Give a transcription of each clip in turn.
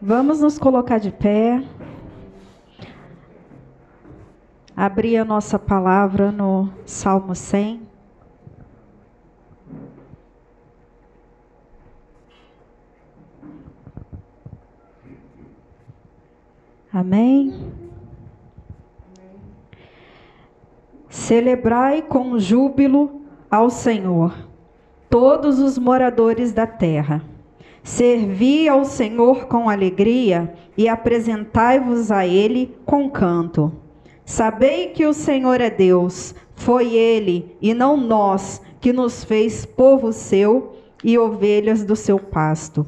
Vamos nos colocar de pé. Abrir a nossa palavra no Salmo 100. Amém? Celebrai com júbilo ao Senhor, todos os moradores da terra. Servi ao Senhor com alegria e apresentai-vos a Ele com canto. Sabei que o Senhor é Deus, foi Ele e não nós que nos fez povo seu e ovelhas do seu pasto.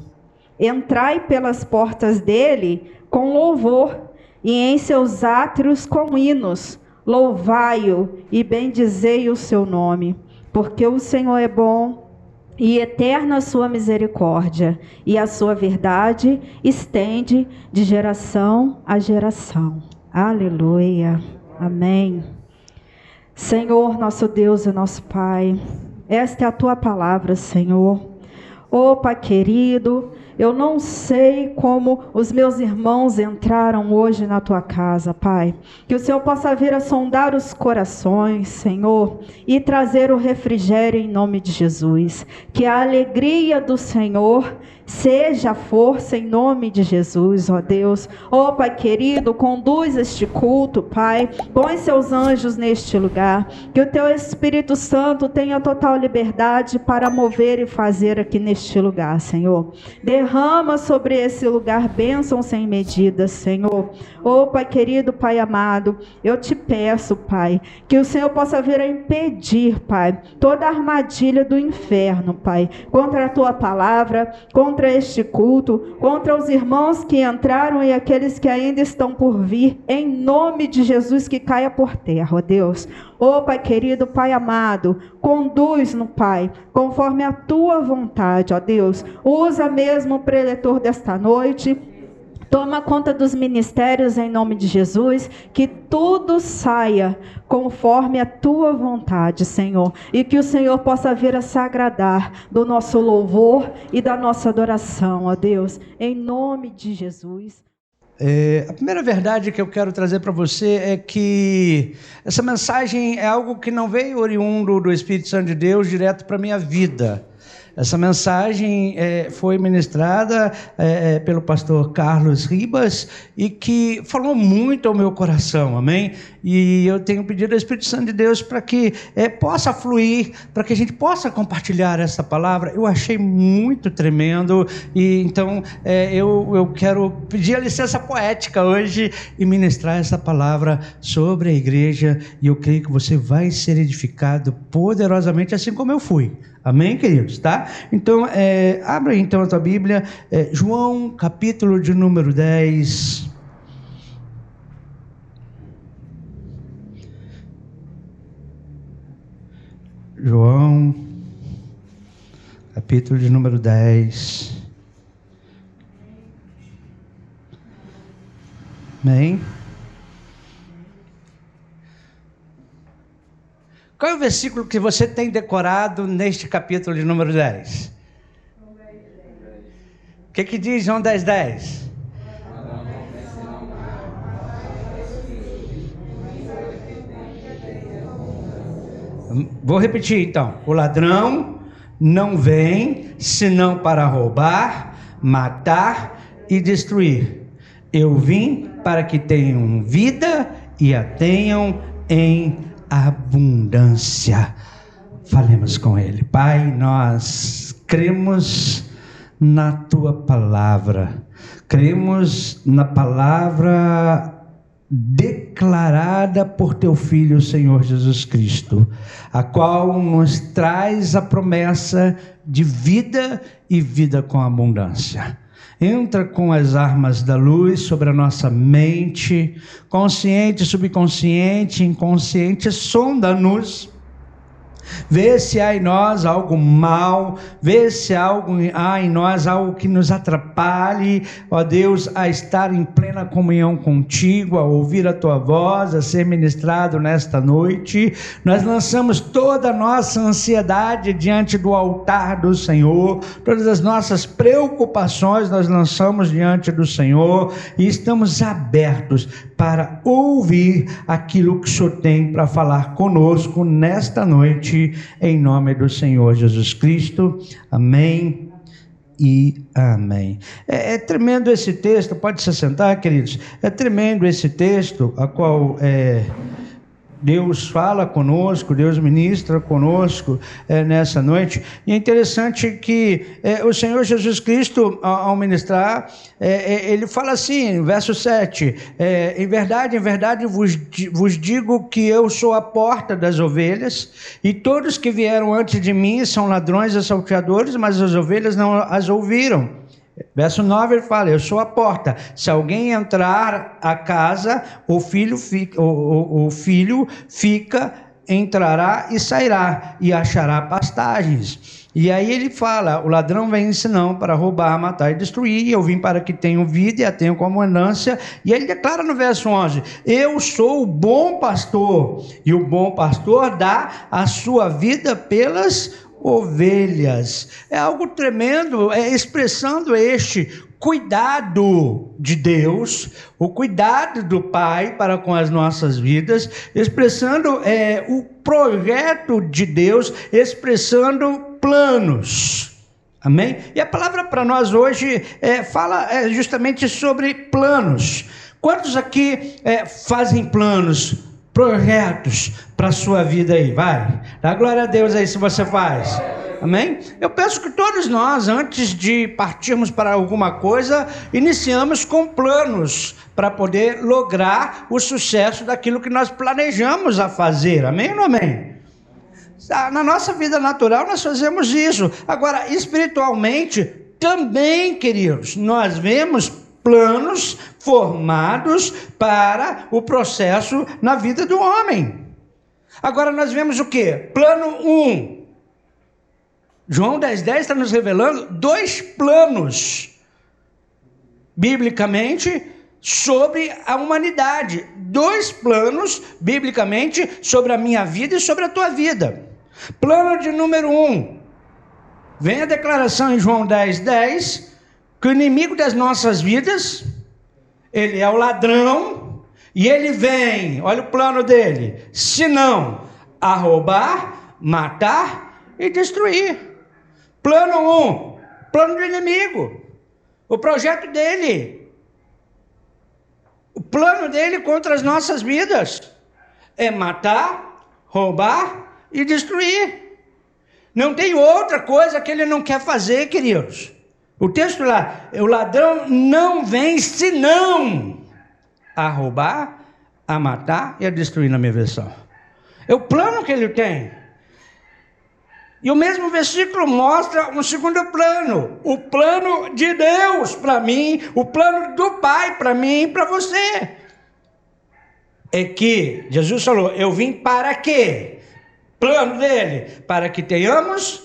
Entrai pelas portas dele com louvor e em seus átrios com hinos. Louvai-o e bendizei o seu nome, porque o Senhor é bom e eterna a sua misericórdia, e a sua verdade estende de geração a geração. Aleluia. Amém. Senhor, nosso Deus e nosso Pai, esta é a tua palavra, Senhor. Ô Pai querido, eu não sei como os meus irmãos entraram hoje na tua casa, Pai. Que o Senhor possa vir a sondar os corações, Senhor, e trazer o refrigério em nome de Jesus. Que a alegria do Senhor seja a força em nome de Jesus, ó Deus. Ó Pai querido, conduz este culto, Pai. Põe seus anjos neste lugar. Que o teu Espírito Santo tenha total liberdade para mover e fazer aqui neste lugar, Senhor. Derrama sobre esse lugar bênção sem medida, Senhor. Ó Pai querido, Pai amado, eu te peço, Pai, que o Senhor possa vir a impedir, Pai, toda a armadilha do inferno, Pai, contra a tua palavra, contra este culto, contra os irmãos que entraram e aqueles que ainda estão por vir, em nome de Jesus, que caia por terra, ó Deus. Ó Pai querido, Pai amado, conduz-no, Pai, conforme a tua vontade, ó Deus. Usa mesmo o preletor desta noite. Toma conta dos ministérios em nome de Jesus, que tudo saia conforme a tua vontade, Senhor. E que o Senhor possa vir a se agradar do nosso louvor e da nossa adoração, ó Deus, em nome de Jesus. A primeira verdade que eu quero trazer para você é que essa mensagem é algo que não veio oriundo do Espírito Santo de Deus direto para a minha vida. Essa mensagem foi ministrada pelo pastor Carlos Ribas e que falou muito ao meu coração, amém? E eu tenho pedido ao Espírito Santo de Deus para que possa fluir, para que a gente possa compartilhar essa palavra. Eu achei muito tremendo e então eu quero pedir a licença poética hoje e ministrar essa palavra sobre a igreja, e eu creio que você vai ser edificado poderosamente assim como eu fui. Amém, queridos, tá? Então, abra aí então a tua Bíblia, João, capítulo de número 10. João, capítulo de número 10. Amém? Qual é o versículo que você tem decorado neste capítulo de número 10? O que diz João 10, 10? Vou repetir então. O ladrão não vem senão para roubar, matar e destruir. Eu vim para que tenham vida e a tenham em abundância. Falemos com Ele. Pai, nós cremos na Tua palavra, cremos na palavra declarada por Teu Filho, Senhor Jesus Cristo, a qual nos traz a promessa de vida e vida com abundância. Entra com as armas da luz sobre a nossa mente, consciente, subconsciente, inconsciente, sonda-nos Vê se há em nós algo mal, vê se há em nós algo que nos atrapalhe, ó Deus, a estar em plena comunhão contigo, a ouvir a tua voz, a ser ministrado nesta noite. Nós lançamos toda a nossa ansiedade diante do altar do Senhor, todas as nossas preocupações nós lançamos diante do Senhor e estamos abertos para ouvir aquilo que o Senhor tem para falar conosco nesta noite, em nome do Senhor Jesus Cristo. Amém e amém. É tremendo esse texto, pode se sentar, queridos. É tremendo esse texto, a qual Deus fala conosco, Deus ministra conosco nessa noite. E é interessante que o Senhor Jesus Cristo, ao ministrar, ele fala assim, verso 7, em verdade vos digo que eu sou a porta das ovelhas, e todos que vieram antes de mim são ladrões e salteadores, mas as ovelhas não as ouviram. Verso 9 ele fala, eu sou a porta, se alguém entrar a casa, o filho fica, entrará e sairá, e achará pastagens. E aí ele fala, o ladrão vem senão para roubar, matar e destruir, e eu vim para que tenham vida e a tenham com abundância. E ele declara no verso 11, eu sou o bom pastor, e o bom pastor dá a sua vida pelas ovelhas. É algo tremendo, expressando este cuidado de Deus, o cuidado do Pai para com as nossas vidas, expressando o projeto de Deus, expressando planos. Amém? E a palavra para nós hoje fala justamente sobre planos. Quantos aqui fazem planos, projetos para a sua vida aí? Vai, dá glória a Deus aí se você faz. Amém? Eu penso que todos nós, antes de partirmos para alguma coisa, iniciamos com planos para poder lograr o sucesso daquilo que nós planejamos a fazer. Amém ou não amém? Na nossa vida natural nós fazemos isso. Agora, espiritualmente, também, queridos, nós vemos planos formados para o processo na vida do homem. Agora nós vemos o que? Plano 1. João 10:10 está nos revelando 2 planos, biblicamente, sobre a humanidade. 2 planos, biblicamente, sobre a minha vida e sobre a tua vida. Plano de número 1. Vem a declaração em João 10:10, que o inimigo das nossas vidas, ele é o ladrão, e ele vem, olha o plano dele, senão a roubar, matar e destruir. Plano 1, plano do inimigo, o projeto dele, o plano dele contra as nossas vidas é matar, roubar e destruir. Não tem outra coisa que ele não quer fazer, queridos. O texto lá, o ladrão não vem senão a roubar, a matar e a destruir, na minha versão. É o plano que ele tem. E o mesmo versículo mostra um segundo plano. O plano de Deus para mim, o plano do Pai para mim e para você. É que Jesus falou, eu vim para quê? Plano dele, para que tenhamos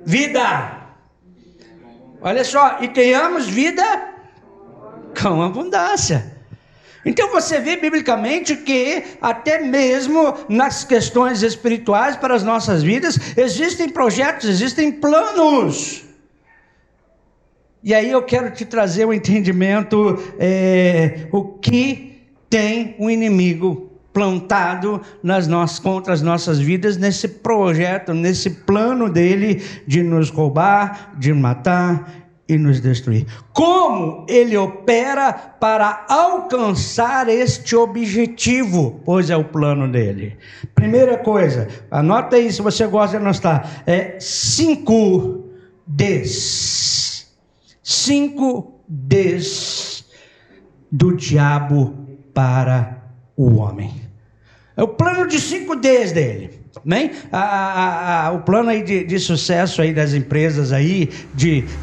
vida. Olha só, e tenhamos vida com abundância. Então você vê biblicamente que até mesmo nas questões espirituais para as nossas vidas, existem projetos, existem planos. E aí eu quero te trazer um entendimento, o que tem um inimigo plantado contra as nossas vidas, nesse projeto, nesse plano dele de nos roubar, de matar e nos destruir. Como ele opera para alcançar este objetivo? Pois é o plano dele. Primeira coisa, anota aí se você gosta de anotar, 5 Ds. 5 Ds do diabo para o homem. É o plano de 5 Ds dele. Bem, o plano aí de sucesso aí das empresas aí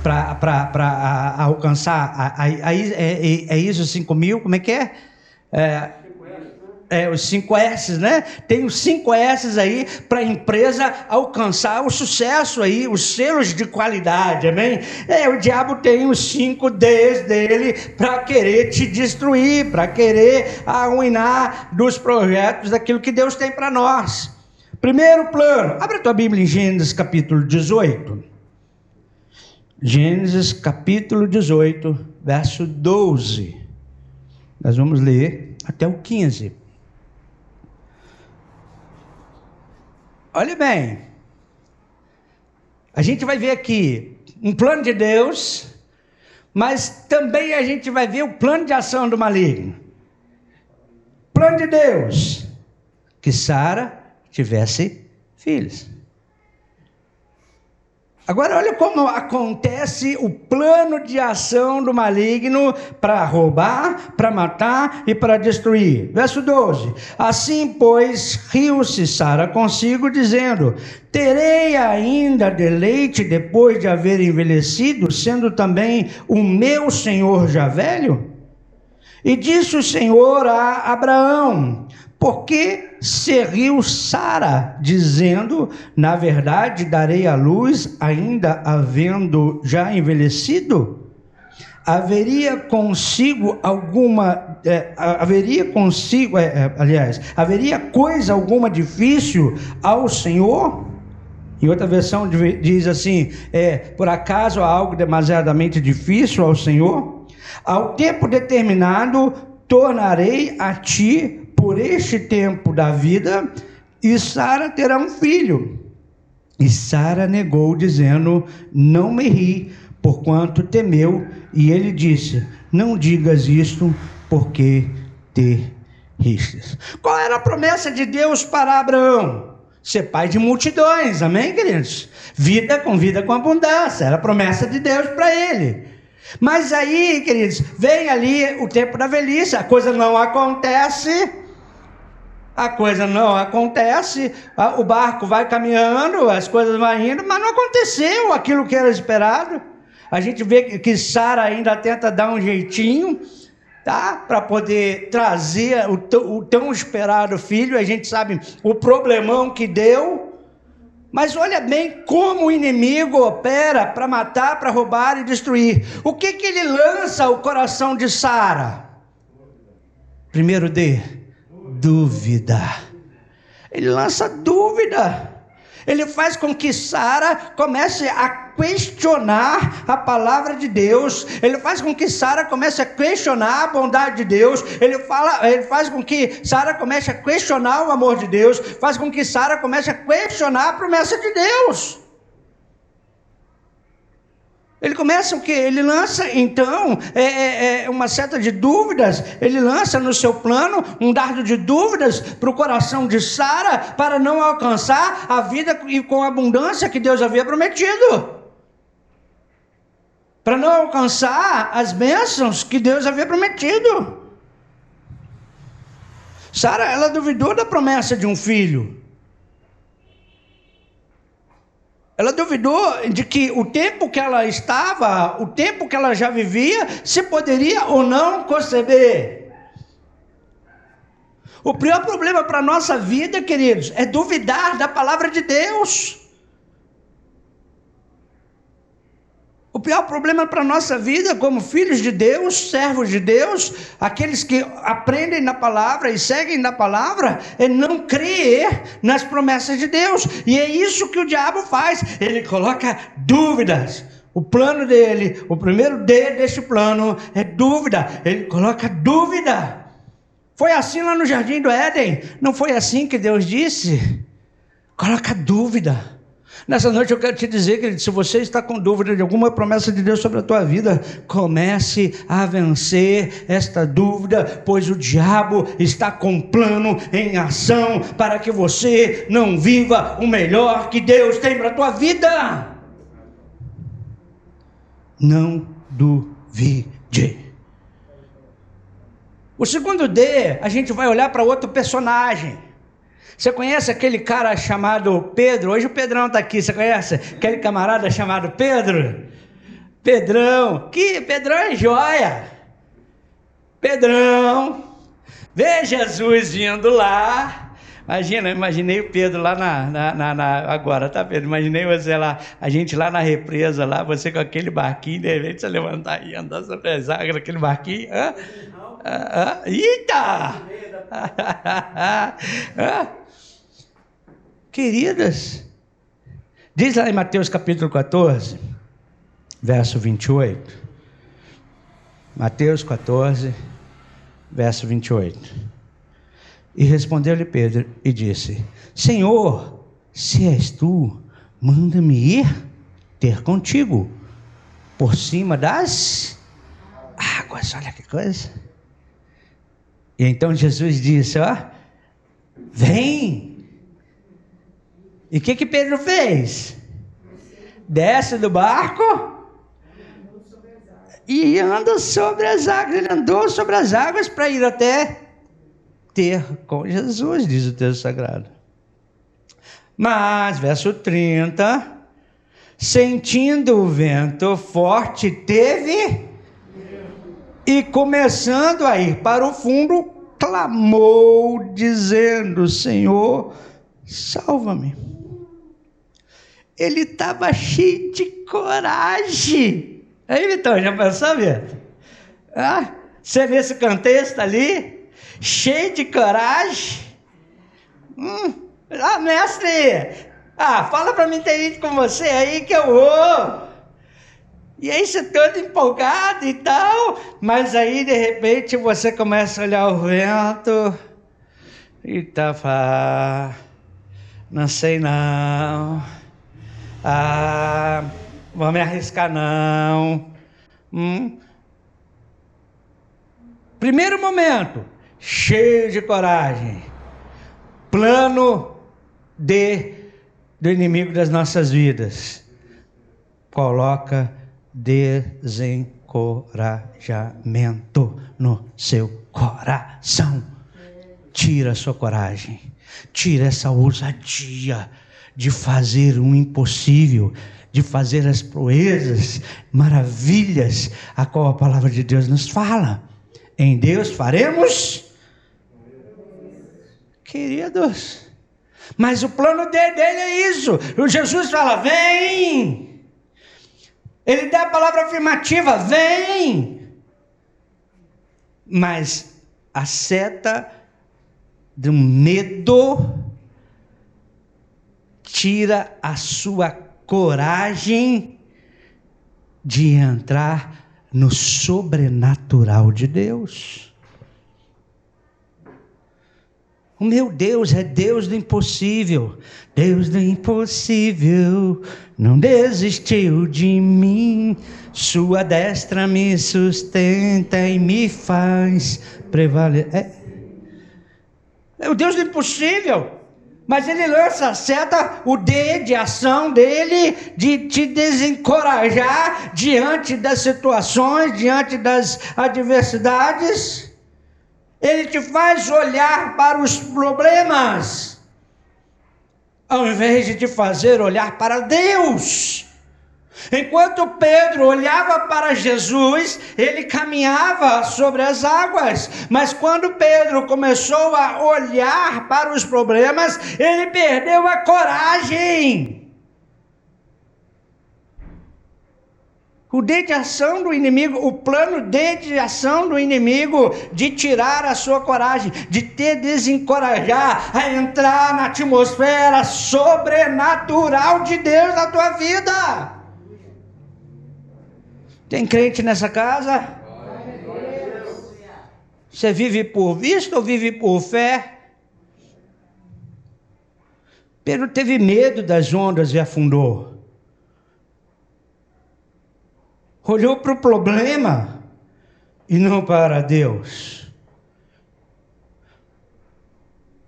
para alcançar a ISO 5000, como é que é? os 5 S's, né? Tem os 5 S's aí para a empresa alcançar o sucesso aí, os selos de qualidade, amém? O diabo tem os 5 D's dele para querer te destruir, para querer arruinar dos projetos daquilo que Deus tem para nós. Primeiro plano, abre a tua Bíblia em Gênesis capítulo 18. Gênesis capítulo 18, verso 12. Nós vamos ler até o 15. Olha bem, a gente vai ver aqui um plano de Deus, mas também a gente vai ver o plano de ação do maligno. Plano de Deus, que Sara tivesse filhos. Agora olha como acontece o plano de ação do maligno para roubar, para matar e para destruir. Verso 12. Assim, pois, riu-se Sara consigo, dizendo: terei ainda deleite depois de haver envelhecido, sendo também o meu senhor já velho? E disse o Senhor a Abraão: por que se riu Sara, dizendo: na verdade darei à luz, ainda havendo já envelhecido? Haveria coisa alguma difícil ao Senhor? Em outra versão diz assim: por acaso há algo demasiadamente difícil ao Senhor? Ao tempo determinado tornarei a ti por este tempo da vida, e Sara terá um filho. E Sara negou, dizendo: não me ri, porquanto temeu. E ele disse: não digas isto, porque te ristes. Qual era a promessa de Deus para Abraão? Ser pai de multidões, amém, queridos? Vida com abundância, era a promessa de Deus para ele. Mas aí, queridos, vem ali o tempo da velhice, a coisa não acontece, o barco vai caminhando, as coisas vão indo, mas não aconteceu aquilo que era esperado. A gente vê que Sara ainda tenta dar um jeitinho, tá? Para poder trazer o tão esperado filho. A gente sabe o problemão que deu. Mas olha bem como o inimigo opera para matar, para roubar e destruir. O que ele lança ao coração de Sara? Primeiro D, dúvida. Ele lança dúvida. Ele faz com que Sara comece a questionar a palavra de Deus. Ele faz com que Sara comece a questionar a bondade de Deus. Ele faz com que Sara comece a questionar o amor de Deus. Faz com que Sara comece a questionar a promessa de Deus. Ele começa o quê? Ele lança, então, uma seta de dúvidas. Ele lança no seu plano um dardo de dúvidas para o coração de Sara, para não alcançar a vida e com a abundância que Deus havia prometido. Para não alcançar as bênçãos que Deus havia prometido. Sara, ela duvidou da promessa de um filho. Ela duvidou de que o tempo que ela estava, o tempo que ela já vivia, se poderia ou não conceber. O pior problema para a nossa vida, queridos, é duvidar da palavra de Deus. O pior problema para a nossa vida, como filhos de Deus, servos de Deus, aqueles que aprendem na palavra e seguem na palavra, é não crer nas promessas de Deus. E é isso que o diabo faz. Ele coloca dúvidas. O plano dele, o primeiro D deste plano é dúvida. Ele coloca dúvida. Foi assim lá no Jardim do Éden? Não foi assim que Deus disse? Coloca dúvida. Nessa noite eu quero te dizer, querido, se você está com dúvida de alguma promessa de Deus sobre a tua vida, comece a vencer esta dúvida, pois o diabo está com um plano em ação para que você não viva o melhor que Deus tem para a tua vida. Não duvide. O segundo D, a gente vai olhar para outro personagem. Você conhece aquele cara chamado Pedro? Hoje o Pedrão está aqui, você conhece? Aquele camarada chamado Pedro? Pedrão é joia. Pedrão Vê Jesus vindo lá. Imagina, eu imaginei o Pedro lá agora, tá, Pedro? Imaginei você lá, a gente lá na represa, lá, você com aquele barquinho, de repente você levantar e andar sobre as águas naquele barquinho. Eita! Queridas, diz lá em Mateus capítulo 14, verso 28. Mateus 14, verso 28. E respondeu-lhe Pedro e disse: Senhor, se és tu, manda-me ir ter contigo por cima das águas. Olha que coisa. E então Jesus disse: vem. E o que Pedro fez? Desce do barco e anda sobre as águas. Ele andou sobre as águas para ir até ter com Jesus, diz o texto sagrado. Mas, verso 30, sentindo o vento forte, teve, e começando a ir para o fundo, clamou, dizendo: Senhor, salva-me. Ele estava cheio de coragem. Aí, Vitão, já pensou, Vitor? Você vê esse contexto ali? Cheio de coragem. Mestre, fala para mim ter ido com você aí que eu vou. E aí você todo empolgado e tal, mas aí de repente você começa a olhar o vento e não sei não, vou me arriscar não. Primeiro momento, cheio de coragem, plano do inimigo das nossas vidas, coloca desencorajamento no seu coração, tira a sua coragem, tira essa ousadia de fazer o impossível, de fazer as proezas, maravilhas, a qual a palavra de Deus nos fala. Em Deus faremos, queridos. Mas o plano dele é isso. O Jesus fala: vem. Ele dá a palavra afirmativa: vem. Mas a seta do medo tira a sua coragem de entrar no sobrenatural de Deus. O meu Deus é Deus do impossível. Deus do impossível não desistiu de mim. Sua destra me sustenta e me faz prevalecer. É o Deus do impossível. Mas ele lança a seta, o D de ação dele, de te desencorajar diante das situações, diante das adversidades. Ele te faz olhar para os problemas, ao invés de te fazer olhar para Deus. Enquanto Pedro olhava para Jesus, ele caminhava sobre as águas. Mas quando Pedro começou a olhar para os problemas, ele perdeu a coragem. O D de ação do inimigo, o plano D de ação do inimigo, de tirar a sua coragem, de te desencorajar a entrar na atmosfera sobrenatural de Deus na tua vida. Tem crente nessa casa? Você vive por vista ou vive por fé? Pedro teve medo das ondas e afundou. Olhou para o problema e não para Deus.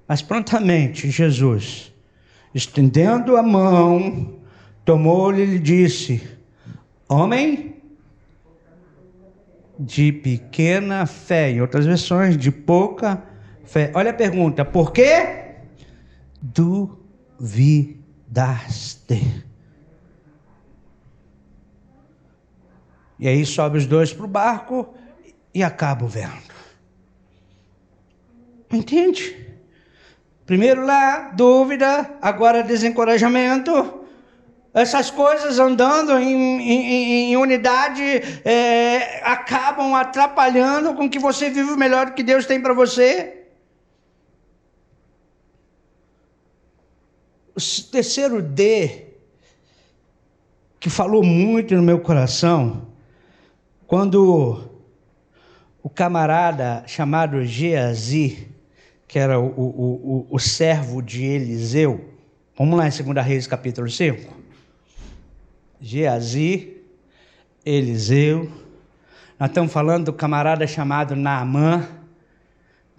Mas prontamente Jesus, estendendo a mão, tomou-lhe e lhe disse: homem de pequena fé, em outras versões, de pouca fé. Olha a pergunta: por que duvidaste? E aí sobe os dois para o barco e acaba o vento. Entende? Primeiro lá, dúvida, agora desencorajamento. Essas coisas andando em unidade acabam atrapalhando com que você viva o melhor que Deus tem para você. O terceiro D, que falou muito no meu coração, quando o camarada chamado Geazi, que era o servo de Eliseu, vamos lá em 2 Reis capítulo 5, Geazi, Eliseu, nós estamos falando do camarada chamado Naamã.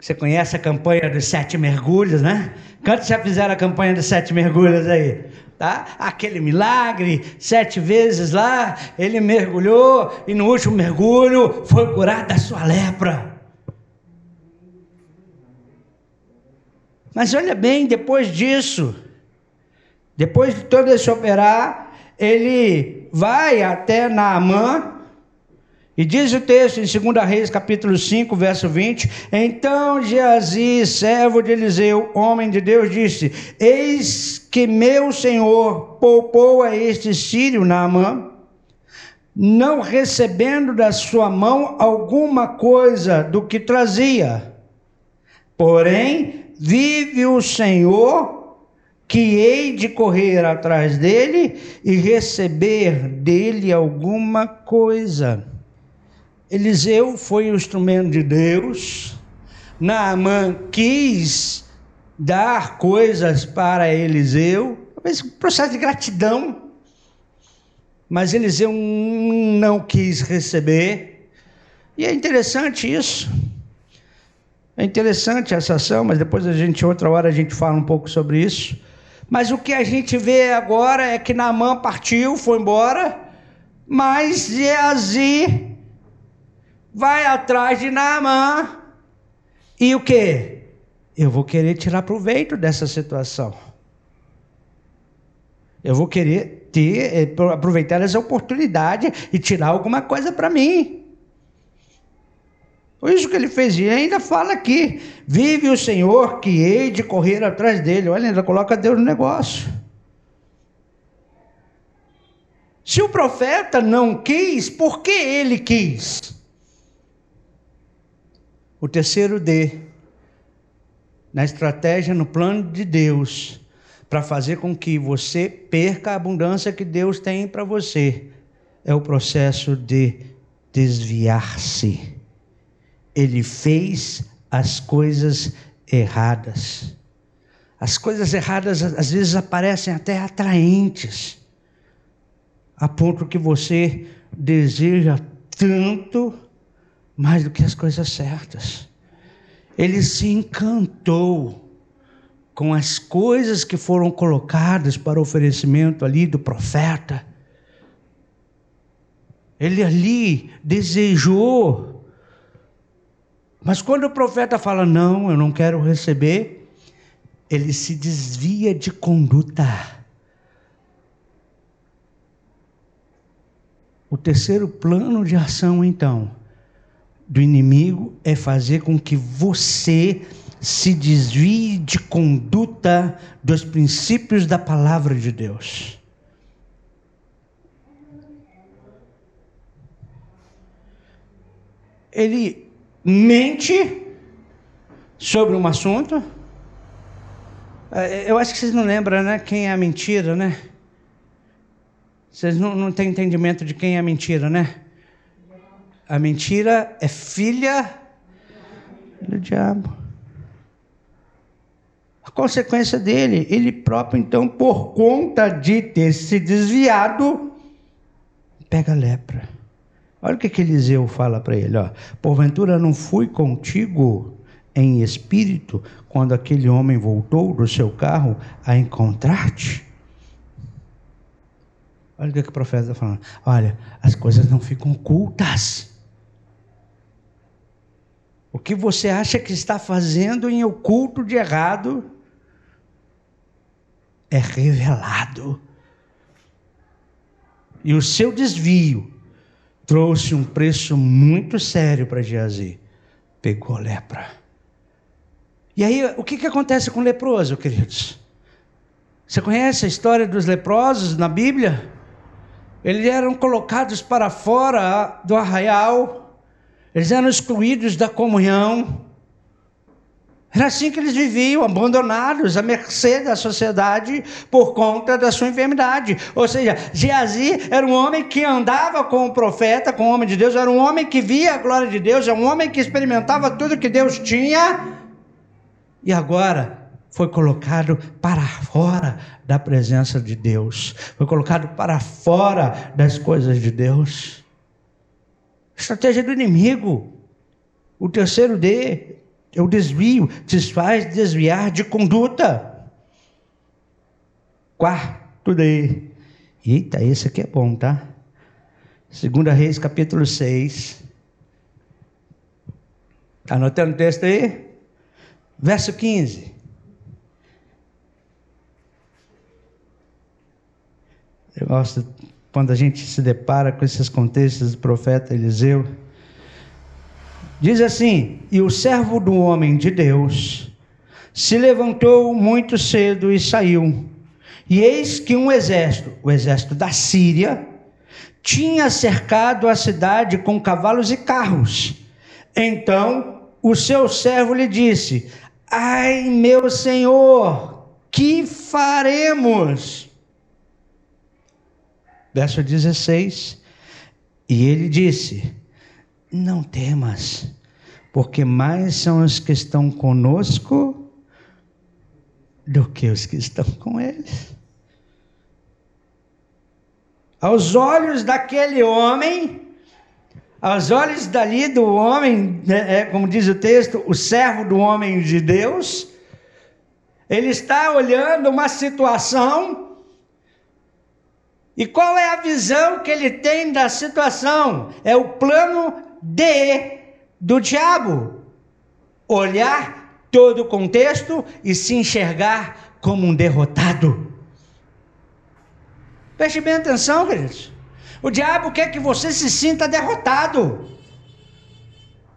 Você conhece a campanha dos 7 mergulhos, né? Quantos já fizeram a campanha dos 7 mergulhos aí? Tá? Aquele milagre, 7 vezes lá, ele mergulhou e no último mergulho foi curado da sua lepra. Mas olha bem, depois disso, depois de todo esse operar, ele vai até Naamã, e diz o texto em 2 Reis, capítulo 5, verso 20, então Geazi, servo de Eliseu, homem de Deus, disse, eis que meu senhor poupou a este sírio Naamã, não recebendo da sua mão alguma coisa do que trazia. Porém, vive o Senhor, que hei de correr atrás dele e receber dele alguma coisa. Eliseu foi o instrumento de Deus. Naamã quis dar coisas para Eliseu, talvez um processo de gratidão, mas Eliseu não quis receber. E é interessante isso. É interessante essa ação, mas depois outra hora a gente fala um pouco sobre isso. Mas o que a gente vê agora é que Naamã partiu, foi embora, mas Geazi vai atrás de Naamã. E o quê? Eu vou querer tirar proveito dessa situação. Eu vou querer aproveitar essa oportunidade e tirar alguma coisa para mim. Foi isso que ele fez, e ainda fala aqui, vive o Senhor, que hei de correr atrás dele. Olha, ainda coloca Deus no negócio. Se o profeta não quis, por que ele quis? O terceiro D, na estratégia, no plano de Deus, para fazer com que você perca a abundância que Deus tem para você, é o processo de desviar-se. Ele fez as coisas erradas. As coisas erradas às vezes aparecem até atraentes, a ponto que você deseja tanto mais do que as coisas certas. Ele se encantou com as coisas que foram colocadas para oferecimento ali do profeta. Ele ali desejou. Mas quando o profeta fala, não, eu não quero receber, ele se desvia de conduta. O terceiro plano de ação, então, do inimigo é fazer com que você se desvie de conduta dos princípios da palavra de Deus. Ele mente sobre um assunto. Eu acho que vocês não lembram, né? Quem é a mentira, né? Vocês não têm entendimento de quem é a mentira, né? A mentira é filha do diabo. A consequência dele, ele próprio, então, por conta de ter se desviado, pega a lepra. Olha o que Eliseu fala para ele, ó. Porventura não fui contigo em espírito quando aquele homem voltou do seu carro a encontrar-te? Olha o que o profeta está falando. Olha, as coisas não ficam ocultas. O que você acha que está fazendo em oculto de errado é revelado. E o seu desvio trouxe um preço muito sério para Geazi. Pegou lepra. E aí, o que acontece com o leproso, queridos? Você conhece a história dos leprosos na Bíblia? Eles eram colocados para fora do arraial, eles eram excluídos da comunhão. Era assim que eles viviam, abandonados, à mercê da sociedade por conta da sua enfermidade. Ou seja, Geazi era um homem que andava com o profeta, com o homem de Deus, era um homem que via a glória de Deus, era um homem que experimentava tudo que Deus tinha, e agora foi colocado para fora da presença de Deus, foi colocado para fora das coisas de Deus. Estratégia do inimigo. O terceiro D é o desvio, te faz desviar de conduta. Quarto D. Eita, esse aqui é bom, tá? 2 Reis, capítulo 6. Está anotando o texto aí? Verso 15. Eu gosto quando a gente se depara com esses contextos do profeta Eliseu. Diz assim: e o servo do homem de Deus se levantou muito cedo e saiu. E eis que um exército, o exército da Síria, tinha cercado a cidade com cavalos e carros. Então o seu servo lhe disse: ai, meu senhor, que faremos? Verso 16. E ele disse: não temas, porque mais são os que estão conosco do que os que estão com eles. Aos olhos daquele homem, aos olhos dali do homem, como diz o texto, o servo do homem de Deus, ele está olhando uma situação. E qual é a visão que ele tem da situação? É o plano D do diabo. Olhar todo o contexto e se enxergar como um derrotado. Preste bem atenção, queridos. O diabo quer que você se sinta derrotado.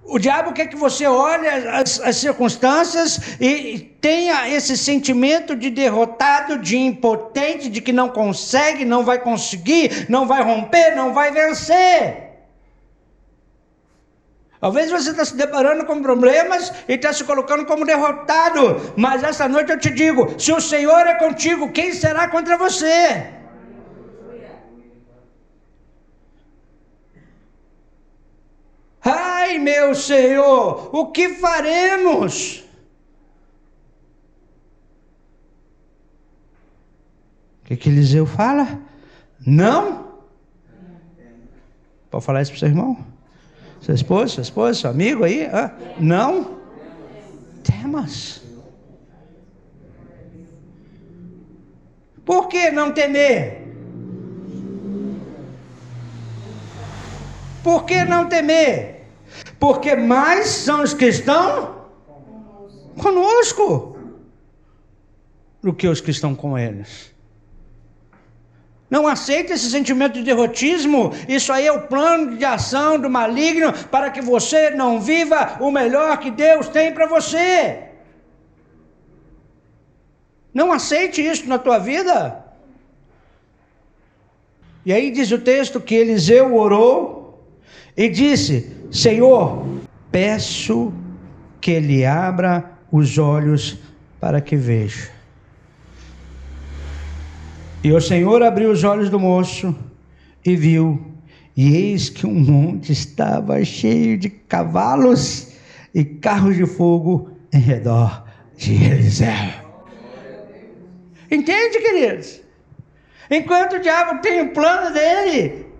O diabo quer que você olhe as circunstâncias e tenha esse sentimento de derrotado, de impotente, de que não consegue, não vai conseguir, não vai romper, não vai vencer. Talvez você está se deparando com problemas e está se colocando como derrotado, mas essa noite eu te digo: se o Senhor é contigo, quem será contra você? Ai, meu Senhor, o que faremos? O que Eliseu fala? Não? Pode falar isso para o seu irmão? Sua esposa, seu amigo aí? Não temas. Por que não temer? Por que não temer? Porque mais são os que estão conosco do que os que estão com eles. Não aceite esse sentimento de derrotismo. Isso aí é o plano de ação do maligno para que você não viva o melhor que Deus tem para você. Não aceite isso na tua vida. E aí diz o texto que Eliseu orou e disse: Senhor, peço que ele abra os olhos para que veja. E o Senhor abriu os olhos do moço e viu, e eis que um monte estava cheio de cavalos e carros de fogo em redor de Eliseu. Entende, queridos? Enquanto o diabo tem o plano dele,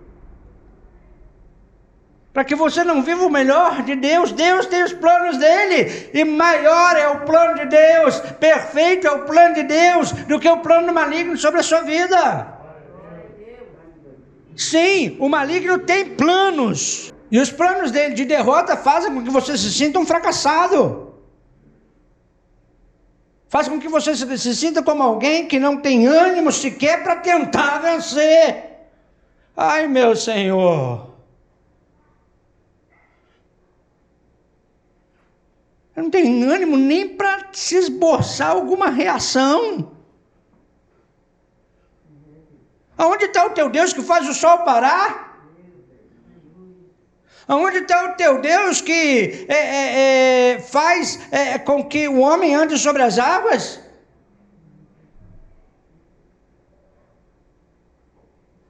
para que você não viva o melhor de Deus, Deus tem os planos dele, e maior é o plano de Deus, perfeito é o plano de Deus, do que o plano maligno sobre a sua vida. Sim, o maligno tem planos, e os planos dele de derrota fazem com que você se sinta um fracassado, faz com que você se sinta como alguém que não tem ânimo sequer para tentar vencer. Ai, meu Senhor! Não tem ânimo nem para se esboçar alguma reação. Aonde está o teu Deus que faz o sol parar? Aonde está o teu Deus que faz com que o homem ande sobre as águas?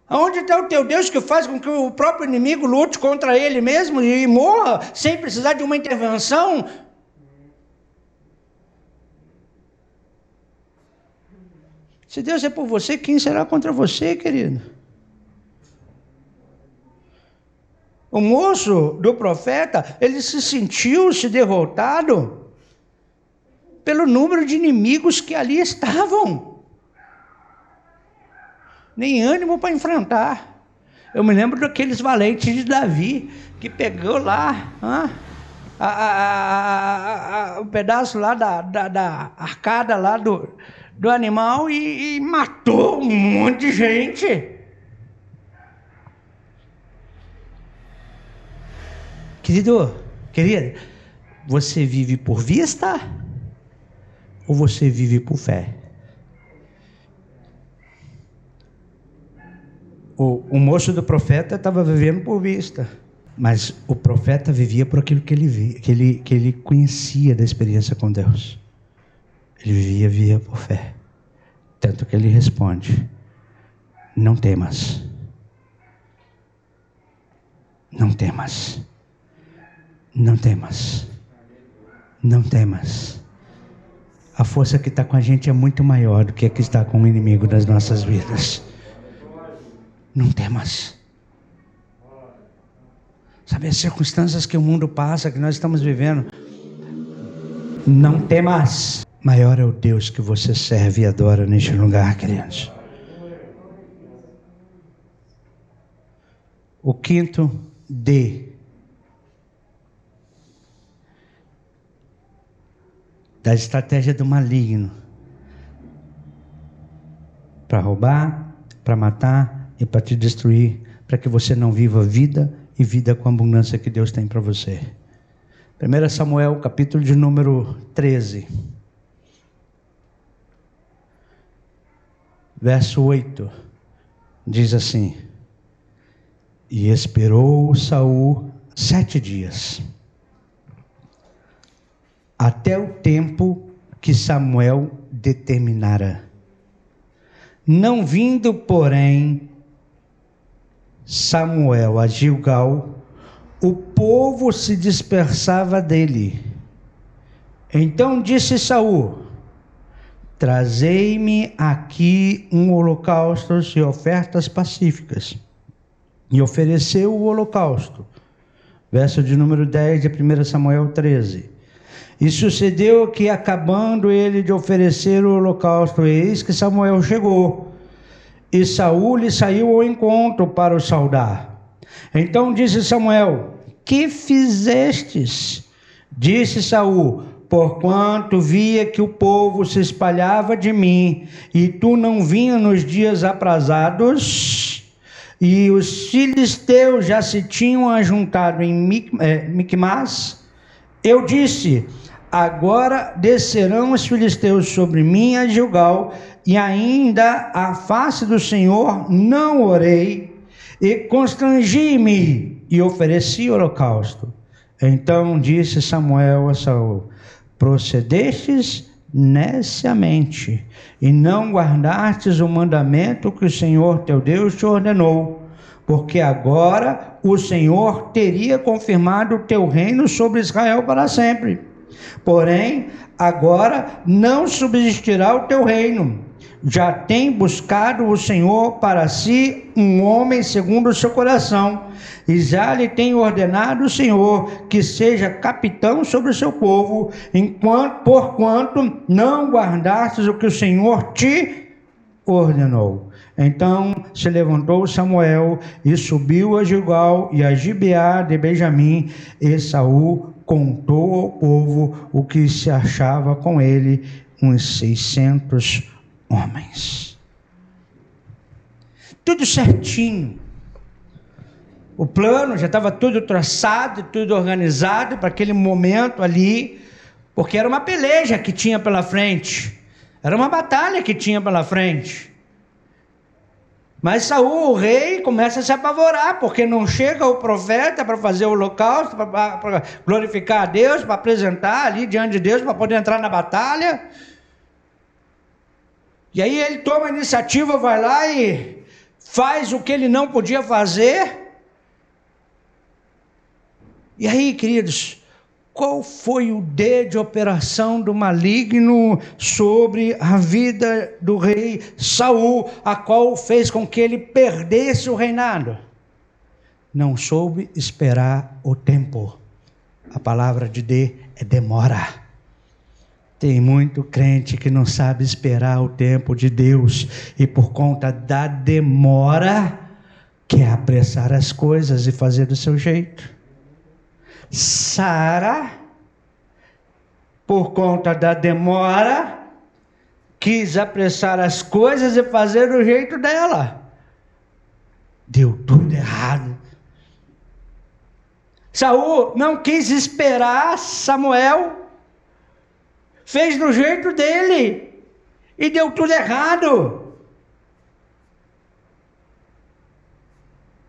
Aonde está o teu Deus que faz com que o próprio inimigo lute contra ele mesmo e morra sem precisar de uma intervenção? Se Deus é por você, quem será contra você, querido? O moço do profeta, ele se sentiu-se derrotado pelo número de inimigos que ali estavam. Nem ânimo para enfrentar. Eu me lembro daqueles valentes de Davi, que pegou lá o pedaço lá da arcada lá do animal e matou um monte de gente. Querida, você vive por vista ou você vive por fé? O moço do profeta estava vivendo por vista, mas o profeta vivia por aquilo que ele via, que ele conhecia da experiência com Deus. Ele vivia por fé. Tanto que ele responde: não temas. Não temas. Não temas. Não temas. A força que está com a gente é muito maior do que a que está com o inimigo das nossas vidas. Não temas. Sabe as circunstâncias que o mundo passa, que nós estamos vivendo? Não temas. Maior é o Deus que você serve e adora neste lugar, queridos. O quinto D da estratégia do maligno para roubar, para matar e para te destruir, para que você não viva vida e vida com a abundância que Deus tem para você. 1 Samuel, capítulo de número 13, verso 8, diz assim: e esperou Saul 7 dias, até o tempo que Samuel determinara. Não vindo, porém, Samuel a Gilgal, o povo se dispersava dele. Então disse Saul: trazei-me aqui um holocausto e ofertas pacíficas. E ofereceu o holocausto. Verso de número 10 de 1 Samuel 13. E sucedeu que, acabando ele de oferecer o holocausto, eis que Samuel chegou, e Saul lhe saiu ao encontro para o saudar. Então disse Samuel: que fizestes? Disse Saul: porquanto via que o povo se espalhava de mim, e tu não vinha nos dias aprazados, e os filisteus já se tinham ajuntado em Micmas, eu disse: agora descerão os filisteus sobre mim a Gilgal, e ainda à face do Senhor não orei, e constrangi-me, e ofereci holocausto. Então disse Samuel a Saul: procedestes neciamente, e não guardastes o mandamento que o Senhor teu Deus te ordenou, porque agora o Senhor teria confirmado o teu reino sobre Israel para sempre. Porém, agora não subsistirá o teu reino. Já tem buscado o Senhor para si um homem segundo o seu coração, e já lhe tem ordenado o Senhor que seja capitão sobre o seu povo, porquanto não guardastes o que o Senhor te ordenou. Então se levantou Samuel e subiu a Gilgal e a Gibeá de Benjamim, e Saul contou ao povo o que se achava com ele, uns 600 homens. Tudo certinho. O plano já estava tudo traçado, tudo organizado para aquele momento ali, Porque era uma peleja que tinha pela frente. Era uma batalha que tinha pela frente. Mas Saul, o rei, começa a se apavorar, porque não chega o profeta para fazer o holocausto, para glorificar a Deus, para apresentar ali diante de Deus, para poder entrar na batalha. E aí ele toma a iniciativa, vai lá e faz o que ele não podia fazer. E aí, queridos, qual foi o D de operação do maligno sobre a vida do rei Saul, a qual fez com que ele perdesse o reinado? Não soube esperar o tempo. A palavra de D é demora. Tem muito crente que não sabe esperar o tempo de Deus, e por conta da demora, quer apressar as coisas e fazer do seu jeito. Sara, por conta da demora, quis apressar as coisas e fazer do jeito dela. Deu tudo errado. Saul não quis esperar Samuel, fez do jeito dele e deu tudo errado.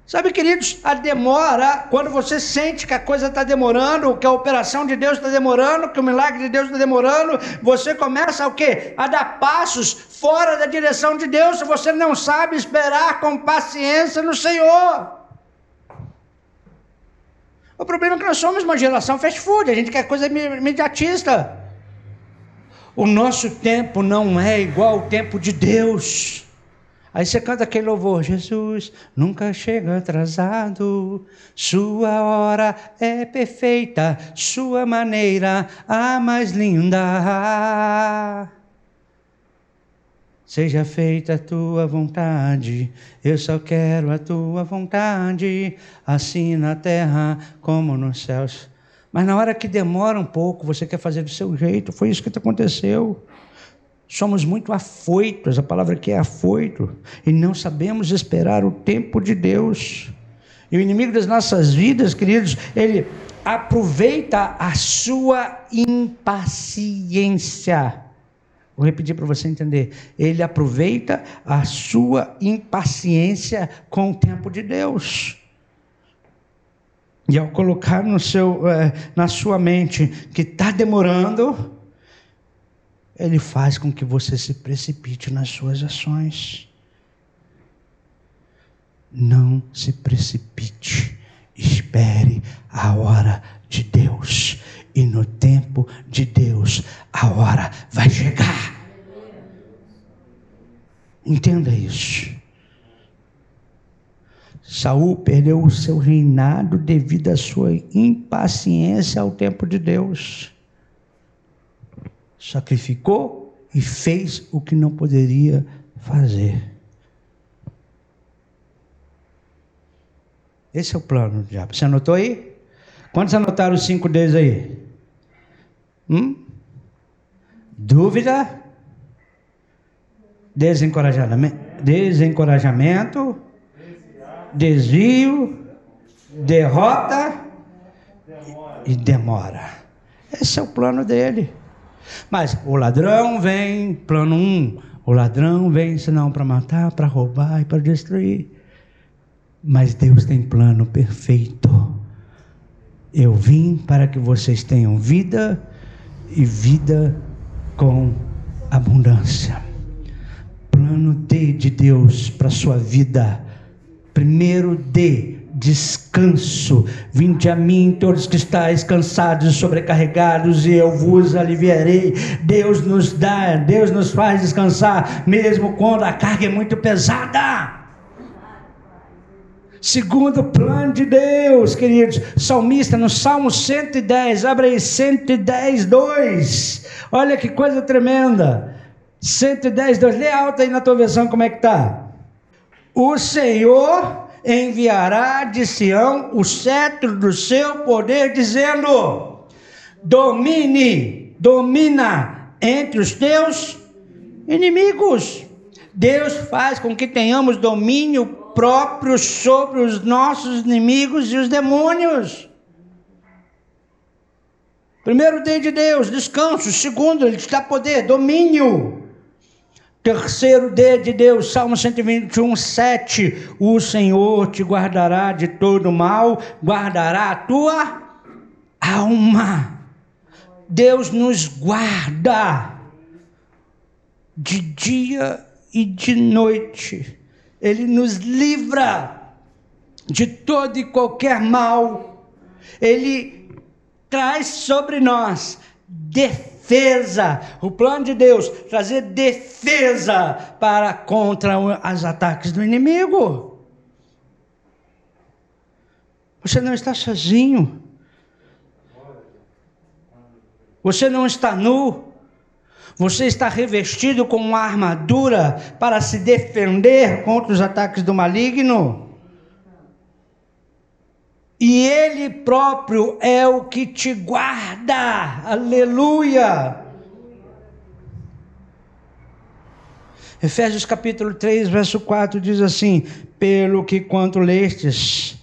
Sabe, queridos, a demora, quando você sente que a coisa está demorando, que a operação de Deus está demorando, que o milagre de Deus está demorando, você começa o quê? A dar passos fora da direção de Deus, se você não sabe esperar com paciência no Senhor. O problema é que nós somos uma geração fast food, a gente quer coisa imediatista. O nosso tempo não é igual ao tempo de Deus. Aí você canta aquele louvor: Jesus nunca chega atrasado, sua hora é perfeita, sua maneira a mais linda. Seja feita a tua vontade, eu só quero a tua vontade, assim na terra como nos céus. Mas na hora que demora um pouco, você quer fazer do seu jeito. Foi isso que aconteceu. Somos muito afoitos, a palavra aqui é afoito, e não sabemos esperar o tempo de Deus. E o inimigo das nossas vidas, queridos, ele aproveita a sua impaciência. Vou repetir para você entender. Ele aproveita a sua impaciência com o tempo de Deus. E ao colocar na sua mente que está demorando, ele faz com que você se precipite nas suas ações. Não se precipite. Espere a hora de Deus. E no tempo de Deus, a hora vai chegar. Entenda isso. Saul perdeu o seu reinado devido à sua impaciência ao tempo de Deus. Sacrificou e fez o que não poderia fazer. Esse é o plano do diabo. Você anotou aí? Quantos anotaram os 5 deles aí? Dúvida, desencorajamento, desvio, derrota e demora. Esse é o plano dele. Mas o ladrão vem, plano 1, o ladrão vem senão para matar, para roubar e para destruir. Mas Deus tem plano perfeito. Eu vim para que vocês tenham vida e vida com abundância. Plano D de Deus para a sua vida. Primeiro D, descanso. Vinde a mim todos que estáis cansados e sobrecarregados, e eu vos aliviarei. Deus nos faz descansar, mesmo quando a carga é muito pesada. Segundo plano de Deus, queridos, salmista no Salmo 110, abre aí 110, 2, olha que coisa tremenda, 110, 2, lê alto aí na tua versão como é que está. O Senhor enviará de Sião o cetro do seu poder, dizendo: domina entre os teus inimigos. Deus faz com que tenhamos domínio próprio sobre os nossos inimigos e os demônios. Primeiro, D de Deus, descanso. Segundo, Ele te dá poder, domínio. Terceiro, D de Deus, Salmo 121, 7. O Senhor te guardará de todo mal, guardará a tua alma. Deus nos guarda de dia e de noite. Ele nos livra de todo e qualquer mal. Ele traz sobre nós defesa. O plano de Deus, trazer defesa para contra os ataques do inimigo. Você não está sozinho. Você não está nu. Você está revestido com uma armadura para se defender contra os ataques do maligno. E Ele próprio é o que te guarda. Aleluia! Efésios capítulo 3, verso 4 diz assim: pelo que quanto lestes,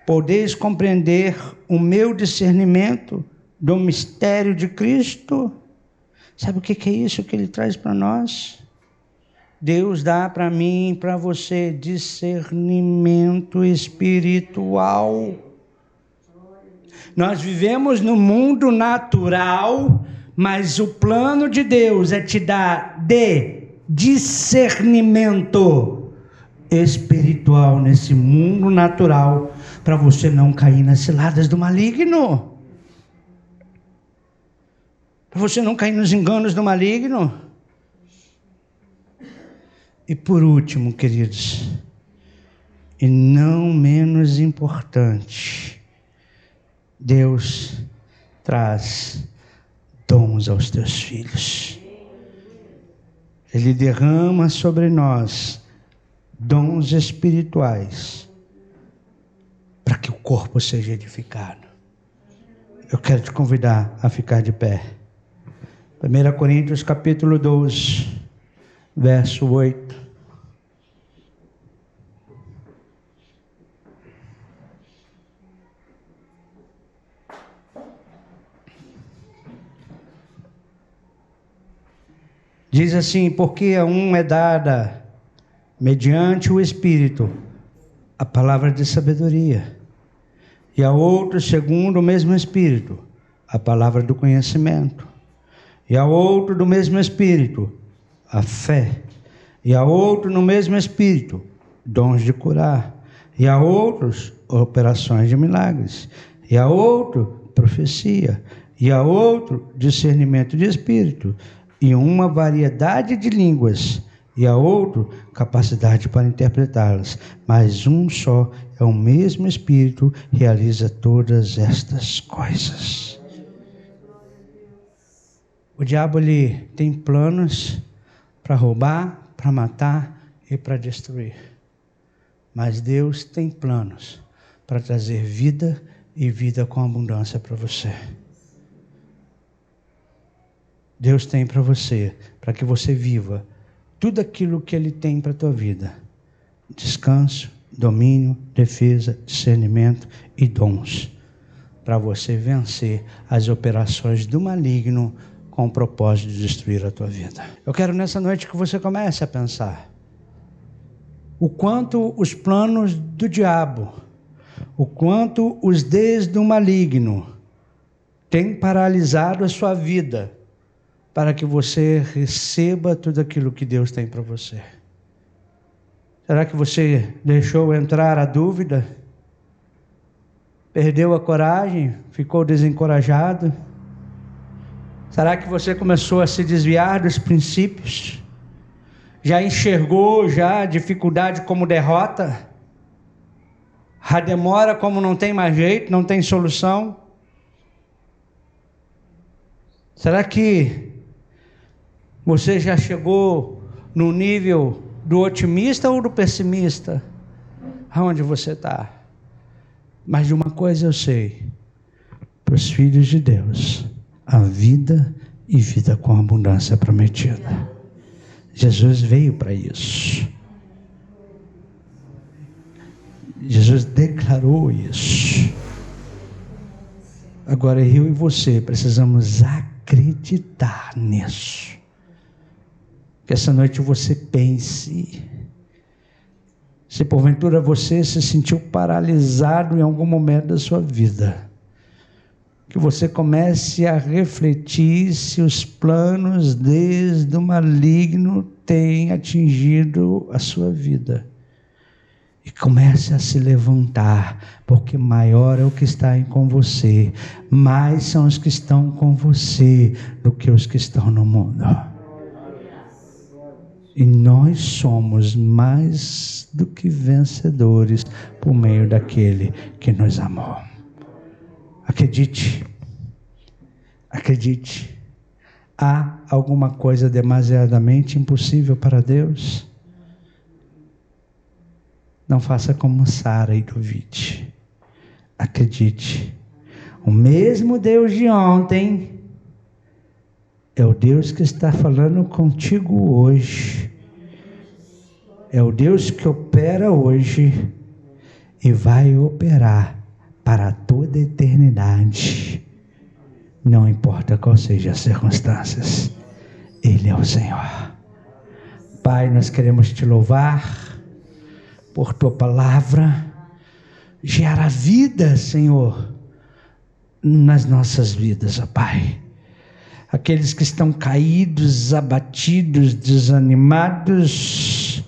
podeis compreender o meu discernimento do mistério de Cristo. Sabe o que é isso que Ele traz para nós? Deus dá para mim e para você discernimento espiritual. Nós vivemos no mundo natural, mas o plano de Deus é te dar discernimento espiritual nesse mundo natural, para você não cair nas ciladas do maligno. Para você não cair nos enganos do maligno. E por último, queridos, e não menos importante, Deus traz dons aos teus filhos. Ele derrama sobre nós dons espirituais para que o corpo seja edificado. Eu quero te convidar a ficar de pé. 1 Coríntios capítulo 12, verso 8. Diz assim: porque a um é dada, mediante o Espírito, a palavra de sabedoria, e a outro, segundo o mesmo Espírito, a palavra do conhecimento, e a outro do mesmo Espírito, a fé, e a outro no mesmo Espírito, dons de curar, e a outros, operações de milagres, e a outro, profecia, e a outro, discernimento de Espírito, e uma variedade de línguas, e a outro, capacidade para interpretá-las, mas um só é o mesmo Espírito, realiza todas estas coisas. O diabo, ele tem planos para roubar, para matar e para destruir. Mas Deus tem planos para trazer vida e vida com abundância para você. Deus tem para você, para que você viva tudo aquilo que Ele tem para a tua vida. Descanso, domínio, defesa, discernimento e dons. Para você vencer as operações do maligno com o propósito de destruir a tua vida. Eu quero nessa noite que você comece a pensar o quanto os planos do diabo, o quanto os Ds do maligno têm paralisado a sua vida para que você receba tudo aquilo que Deus tem para você. Será que você deixou entrar a dúvida? Perdeu a coragem? Ficou desencorajado? Será que você começou a se desviar dos princípios? Já enxergou a dificuldade como derrota? A demora como não tem mais jeito, não tem solução? Será que você já chegou no nível do otimista ou do pessimista? Aonde você está? Mas de uma coisa eu sei: para os filhos de Deus, a vida e vida com abundância prometida. Jesus veio para isso. Jesus declarou isso. Agora eu e você precisamos acreditar nisso. Que essa noite você pense. Se porventura você se sentiu paralisado em algum momento da sua vida, que você comece a refletir se os planos desde o maligno têm atingido a sua vida. E comece a se levantar, porque maior é o que está com você, mais são os que estão com você do que os que estão no mundo. E nós somos mais do que vencedores por meio daquele que nos amou. Acredite, acredite. Há alguma coisa demasiadamente impossível para Deus? Não faça como Sara e duvide. Acredite. O mesmo Deus de ontem é o Deus que está falando contigo hoje. É o Deus que opera hoje e vai operar para toda a eternidade. Não importa qual seja as circunstâncias, Ele é o Senhor. Pai, nós queremos te louvar por tua palavra. Gera vida, Senhor, nas nossas vidas, ó Pai. Aqueles que estão caídos, abatidos, desanimados,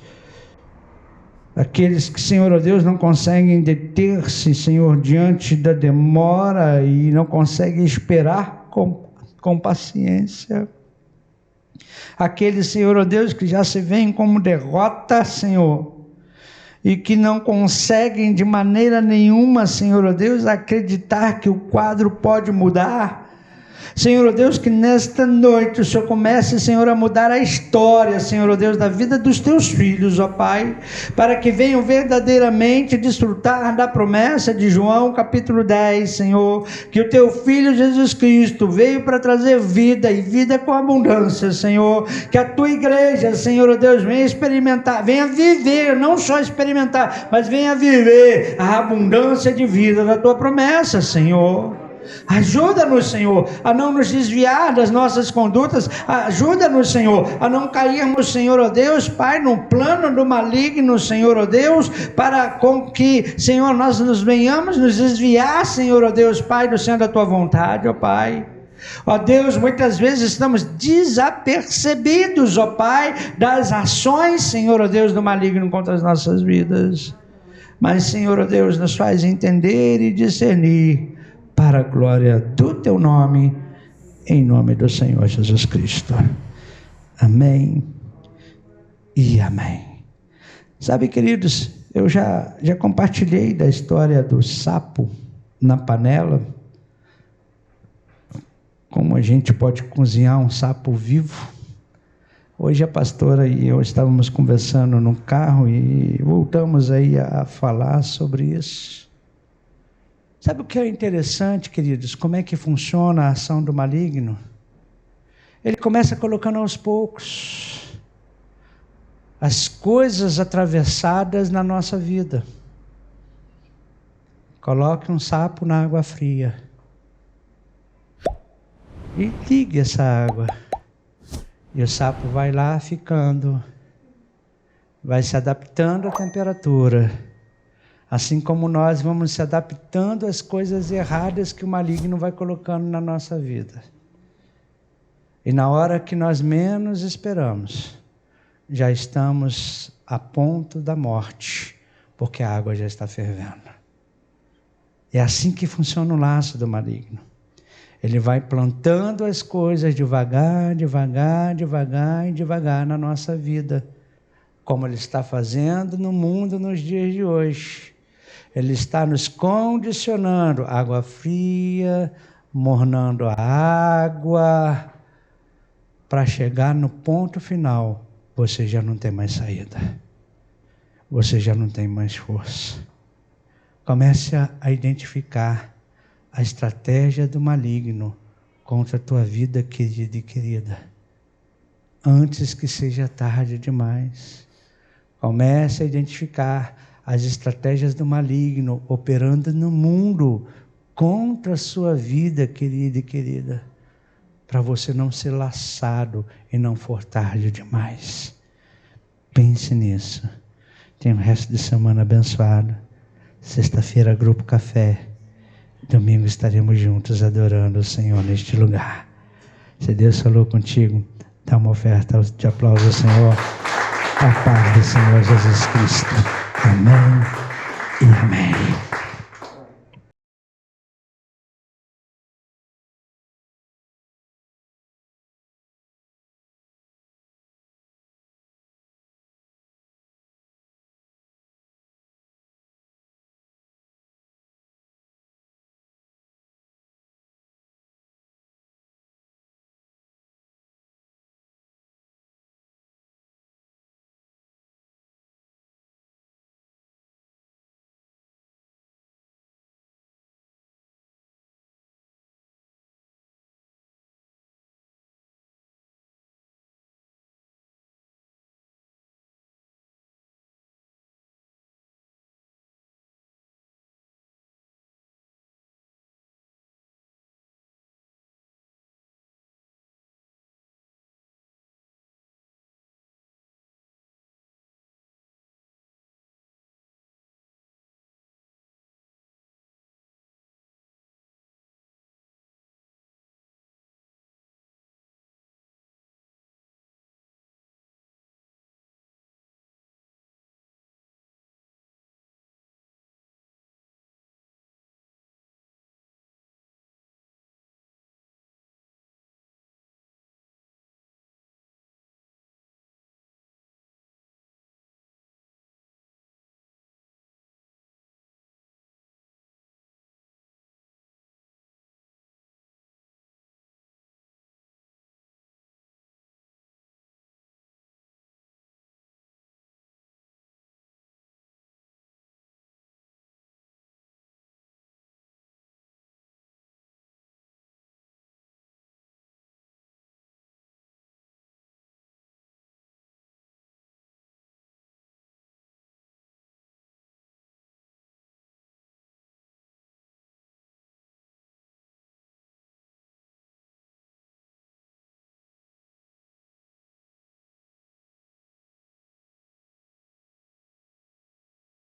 aqueles que, Senhor, ó Deus, não conseguem deter-se, Senhor, diante da demora e não conseguem esperar com paciência. Aqueles, Senhor, ó Deus, que já se veem como derrota, Senhor, e que não conseguem de maneira nenhuma, Senhor, ó Deus, acreditar que o quadro pode mudar. Senhor, ó Deus, que nesta noite o Senhor comece, Senhor, a mudar a história, Senhor, ó Deus, da vida dos teus filhos, ó Pai, para que venham verdadeiramente desfrutar da promessa de João capítulo 10, Senhor, que o teu Filho Jesus Cristo veio para trazer vida e vida com abundância, Senhor, que a tua igreja, Senhor, ó Deus, venha experimentar, venha viver, não só experimentar, mas venha viver a abundância de vida da tua promessa, Senhor. Ajuda-nos, Senhor, a não nos desviar das nossas condutas. Ajuda-nos, Senhor, a não cairmos, Senhor, ó Deus, Pai, no plano do maligno, Senhor, ó Deus, para com que, Senhor, nós nos venhamos nos desviar, Senhor, ó Deus, Pai, do centro da tua vontade, ó Pai. Ó Deus, muitas vezes estamos desapercebidos, ó Pai, das ações, Senhor, ó Deus, do maligno contra as nossas vidas. Mas, Senhor, ó Deus, nos faz entender e discernir para a glória do teu nome, em nome do Senhor Jesus Cristo. Amém e amém. Sabe, queridos, eu já compartilhei da história do sapo na panela, como a gente pode cozinhar um sapo vivo. Hoje a pastora e eu estávamos conversando no carro e voltamos aí a falar sobre isso. Sabe o que é interessante, queridos? Como é que funciona a ação do maligno? Ele começa colocando aos poucos as coisas atravessadas na nossa vida. Coloque um sapo na água fria e ligue essa água. E o sapo vai lá ficando, vai se adaptando à temperatura. Assim como nós vamos se adaptando às coisas erradas que o maligno vai colocando na nossa vida. E na hora que nós menos esperamos, já estamos a ponto da morte, porque a água já está fervendo. É assim que funciona o laço do maligno. Ele vai plantando as coisas devagar, devagar, devagar e devagar na nossa vida, como ele está fazendo no mundo nos dias de hoje. Ele está nos condicionando, água fria, mornando a água, para chegar no ponto final, você já não tem mais saída, você já não tem mais força. Comece a identificar a estratégia do maligno contra a tua vida, querida e querida, antes que seja tarde demais. Comece a identificar as estratégias do maligno operando no mundo contra a sua vida, querido e querida, para você não ser laçado e não for tarde demais. Pense nisso. Tenha um resto de semana abençoado. Sexta-feira, Grupo Café. Domingo estaremos juntos adorando o Senhor neste lugar. Se Deus falou contigo, dá uma oferta de aplauso ao Senhor. A paz do Senhor Jesus Cristo. Amém e amém.